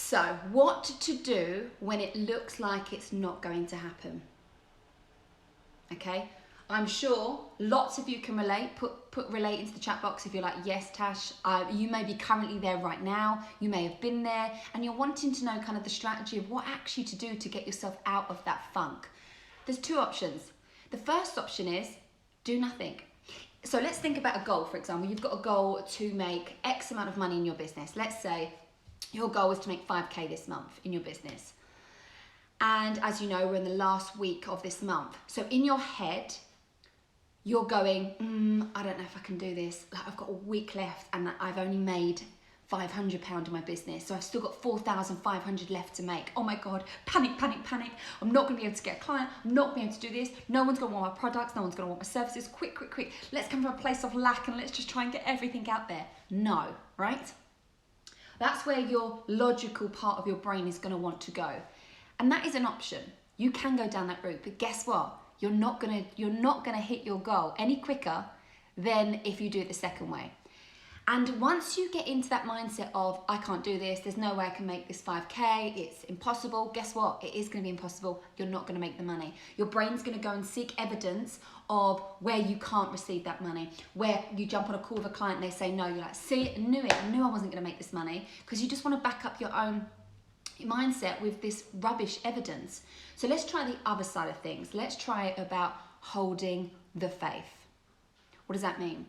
So, what to do when it looks like it's not going to happen? Okay, I'm sure lots of you can relate. Put relate into the chat box if you're like, yes, Tash, you may be currently there right now. You may have been there and you're wanting to know kind of the strategy of what actually to do to get yourself out of that funk. There's two options. The first option is do nothing. So let's think about a goal, for example. You've got a goal to make X amount of money in your business. Let's say your goal is to make 5K this month in your business. And as you know, we're in the last week of this month. So in your head, you're going, I don't know if I can do this. Like, I've got a week left and I've only made £500 in my business. So I've still got 4,500 left to make. Oh my God, panic, panic, panic. I'm not gonna be able to get a client. I'm not gonna be able to do this. No one's gonna want my products. No one's gonna want my services. Quick, quick, quick. Let's come from a place of lack and let's just try and get everything out there. No, right? That's where your logical part of your brain is gonna want to go. And that is an option. You can go down that route, but guess what? You're not gonna hit your goal any quicker than if you do it the second way. And once you get into that mindset of, I can't do this, there's no way I can make this 5K, it's impossible, guess what? It is gonna be impossible, you're not gonna make the money. Your brain's gonna go and seek evidence of where you can't receive that money, where you jump on a call with a client and they say no, you're like, see, I knew I wasn't gonna make this money, because you just wanna back up your own mindset with this rubbish evidence. So let's try the other side of things. Let's try it about holding the faith. What does that mean?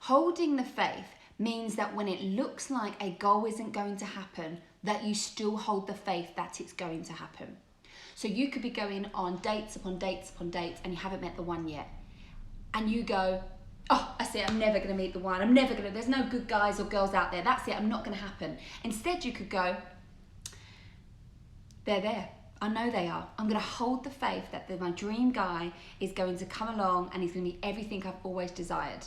Holding the faith means that when it looks like a goal isn't going to happen, that you still hold the faith that it's going to happen. So you could be going on dates upon dates upon dates and you haven't met the one yet. And you go, oh, I see, I'm never gonna meet the one. There's no good guys or girls out there. That's it, I'm not gonna happen. Instead, you could go, they're there. I know they are. I'm gonna hold the faith that my dream guy is going to come along and he's gonna be everything I've always desired.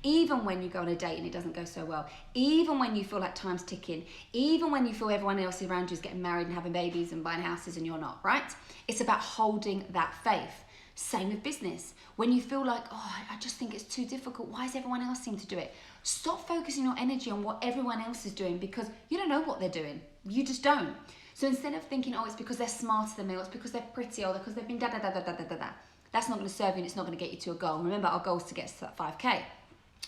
Even when you go on a date and it doesn't go so well, even when you feel like time's ticking, even when you feel everyone else around you is getting married and having babies and buying houses and you're not, right? It's about holding that faith. Same with business. When you feel like, oh, I just think it's too difficult, why does everyone else seem to do it? Stop focusing your energy on what everyone else is doing because you don't know what they're doing. You just don't. So instead of thinking, oh, it's because they're smarter than me, or it's because they're pretty, or because they've been da-da-da-da-da-da-da, that's not going to serve you and it's not going to get you to a goal. Remember, our goal is to get to that 5K.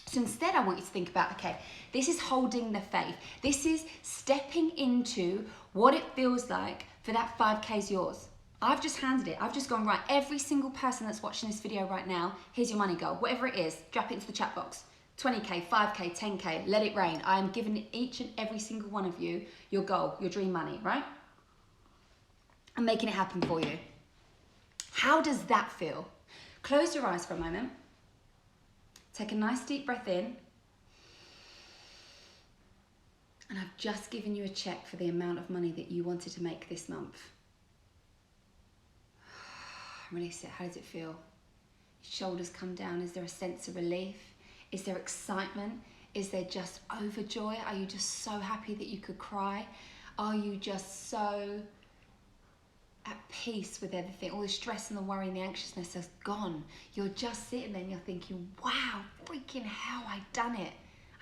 So instead, I want you to think about, okay, this is holding the faith. This is stepping into what it feels like for that 5K is yours. I've just handed it. I've just gone, right, every single person that's watching this video right now, here's your money goal. Whatever it is, drop it into the chat box. 20K, 5K, 10K, let it rain. I am giving each and every single one of you your goal, your dream money, right? I'm making it happen for you. How does that feel? Close your eyes for a moment. Take a nice deep breath in. And I've just given you a check for the amount of money that you wanted to make this month. Release it. How does it feel? Shoulders come down. Is there a sense of relief? Is there excitement? Is there just overjoy? Are you just so happy that you could cry? Are you just so at peace with everything? All the stress and the worry and the anxiousness has gone. You're just sitting there and you're thinking, wow, freaking hell, I done it.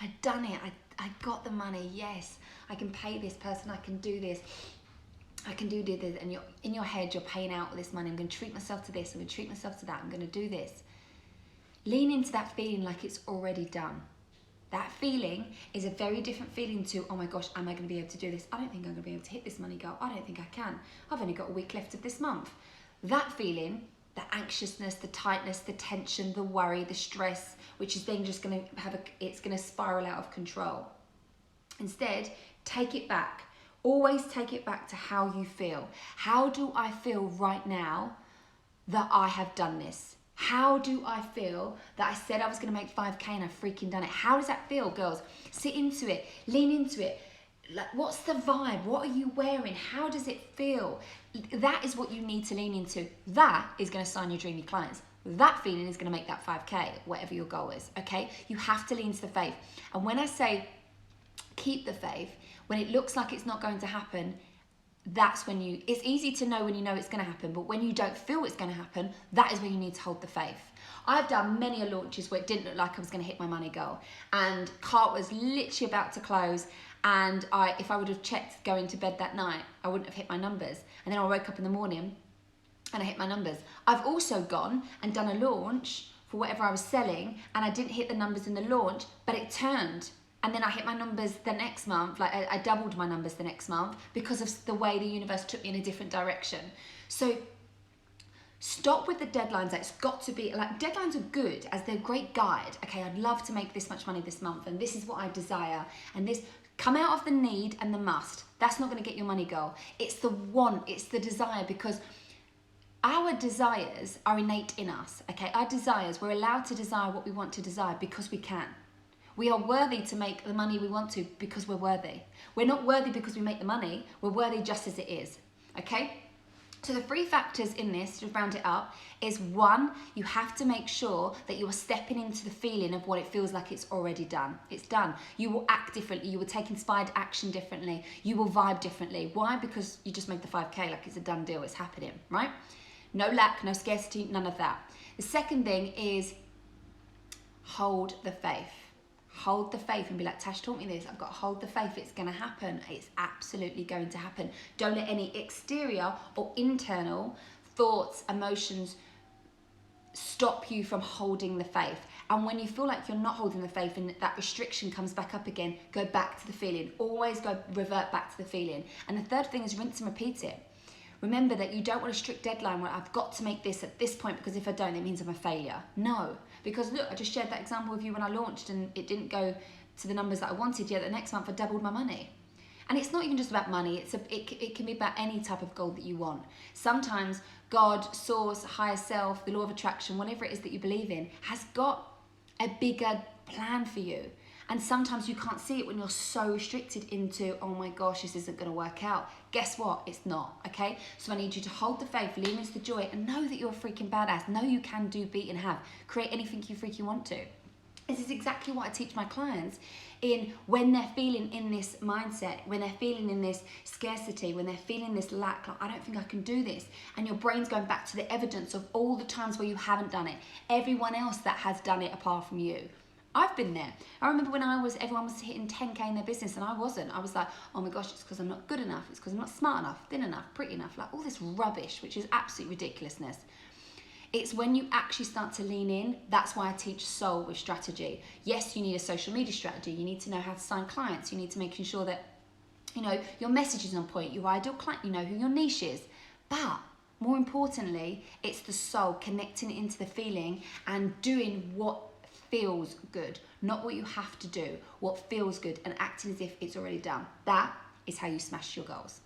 I done it. I got the money. Yes, I can pay this person. I can do this. I can do this. And you're in your head, you're paying out this money. I'm going to treat myself to this. I'm going to treat myself to that. I'm going to do this. Lean into that feeling like it's already done. That feeling is a very different feeling to, oh my gosh, am I going to be able to do this? I don't think I'm going to be able to hit this money goal. I don't think I can. I've only got a week left of this month. That feeling, the anxiousness, the tightness, the tension, the worry, the stress, which is then just going to it's going to spiral out of control. Instead, take it back. Always take it back to how you feel. How do I feel right now that I have done this? How do I feel that I said I was going to make 5K and I've freaking done it? How does that feel, girls? Sit into it. Lean into it. Like, what's the vibe? What are you wearing? How does it feel? That is what you need to lean into. That is going to sign your dreamy clients. That feeling is going to make that 5K, whatever your goal is, okay? You have to lean into the faith. And when I say keep the faith, when it looks like it's not going to happen, that's when it's easy to know when you know it's going to happen, but when you don't feel it's going to happen, that is when you need to hold the faith. I've done many launches where it didn't look like I was going to hit my money goal, and cart was literally about to close, And if I would have checked going to bed that night, I wouldn't have hit my numbers. And then I woke up in the morning and I hit my numbers. I've also gone and done a launch for whatever I was selling, and I didn't hit the numbers in the launch, but it turned. And then I hit my numbers the next month, like I doubled my numbers the next month because of the way the universe took me in a different direction. So stop with the deadlines. It's got to be, like, deadlines are good as they're a great guide. Okay, I'd love to make this much money this month, and this is what I desire, and this, come out of the need and the must. That's not going to get your money goal. It's the want, it's the desire, because our desires are innate in us, okay? Our desires, we're allowed to desire what we want to desire because we can. We are worthy to make the money we want to because we're worthy. We're not worthy because we make the money, we're worthy just as it is, okay? So the 3 factors in this, to round it up, is 1, you have to make sure that you are stepping into the feeling of what it feels like it's already done. It's done. You will act differently. You will take inspired action differently. You will vibe differently. Why? Because you just made the 5K, like it's a done deal. It's happening, right? No lack, no scarcity, none of that. The second thing is hold the faith. Hold the faith and be like, Tash taught me this. I've got to hold the faith. It's going to happen. It's absolutely going to happen. Don't let any exterior or internal thoughts, emotions stop you from holding the faith. And when you feel like you're not holding the faith and that restriction comes back up again, go back to the feeling. Always revert back to the feeling. And the third thing is rinse and repeat it. Remember that you don't want a strict deadline where I've got to make this at this point because if I don't, it means I'm a failure. No, because look, I just shared that example with you when I launched and it didn't go to the numbers that I wanted, yet the next month I doubled my money. And it's not even just about money, it can be about any type of goal that you want. Sometimes God, source, higher self, the law of attraction, whatever it is that you believe in, has got a bigger plan for you. And sometimes you can't see it when you're so restricted into, oh my gosh, this isn't going to work out. Guess what? It's not, okay? So I need you to hold the faith, lean into the joy, and know that you're a freaking badass. Know you can do, be, and have. Create anything you freaking want to. This is exactly what I teach my clients in when they're feeling in this mindset, when they're feeling in this scarcity, when they're feeling this lack, like, I don't think I can do this. And your brain's going back to the evidence of all the times where you haven't done it. Everyone else that has done it apart from you. I've been there. I remember when everyone was hitting 10K in their business and I wasn't. I was like, oh my gosh, it's because I'm not good enough. It's because I'm not smart enough, thin enough, pretty enough. Like all this rubbish, which is absolute ridiculousness. It's when you actually start to lean in. That's why I teach soul with strategy. Yes, you need a social media strategy. You need to know how to sign clients. You need to making sure that, you know, your message is on point, your ideal client, you know who your niche is. But more importantly, it's the soul, connecting it into the feeling and doing what feels good, not what you have to do, what feels good, and acting as if it's already done. That is how you smash your goals.